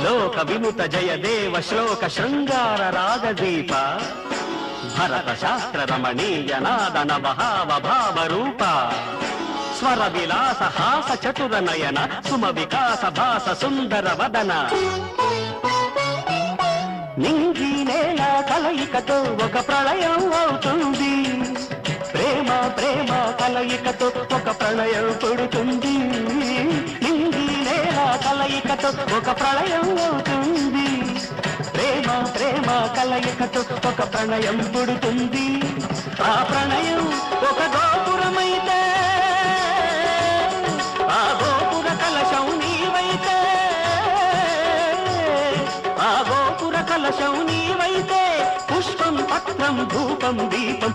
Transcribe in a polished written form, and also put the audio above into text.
లోక వినుత జయ దేవ శ్లోక శృంగార రాగదీప భరత శాస్త్ర రమణీయ నాద నవహావ భావ రూప స్వర విలాస హాస చతుర నయన సుమ వికాస భాస సుందర వదన నింగి నేల కలయికతో ఒక ప్రళయం అవుతుంది ప్రేమ ప్రేమ కలయికతో ఒక ప్రళయం పుడుతుంది నింగి నేల కలయికతో ఒక ప్రళయం అవుతుంది ప్రేమ ప్రేమ కలయికతో ఒక ప్రణయం పుడుతుంది ఆ ప్రణయం ఒక గోపురమైతే ఆ గోపుర కలశం నీవైతే ఆ గోపుర కలశం నీవైతే పుష్పం పత్రం ధూపం దీపం